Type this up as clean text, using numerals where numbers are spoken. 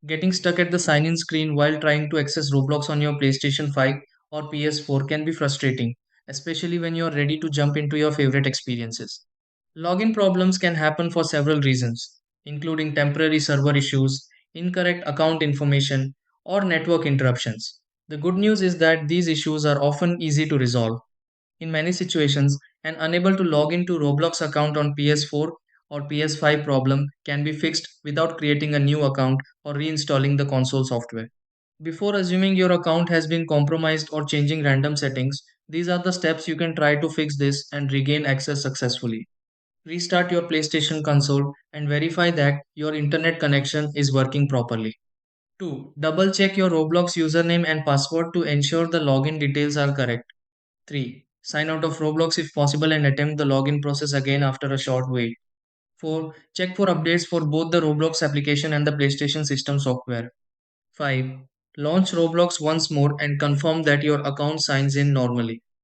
Getting stuck at the sign in screen while trying to access Roblox on your PlayStation 5 or PS4 can be frustrating, especially when you're ready to jump into your favorite experiences. Login problems can happen for several reasons, including temporary server issues, incorrect account information, or network interruptions. The good news is that these issues are often easy to resolve. In many situations, an unable to log into Roblox account on PS4 or PS5 problem can be fixed without creating a new account or reinstalling the console software. Before assuming your account has been compromised or changing random settings, these are the steps you can try to fix this and regain access successfully. Restart your PlayStation console and verify that your internet connection is working properly. 2. Double check your Roblox username and password to ensure the login details are correct. 3. Sign out of Roblox if possible and attempt the login process again after a short wait. 4. Check for updates for both the Roblox application and the PlayStation system software. 5. Launch Roblox once more and confirm that your account signs in normally.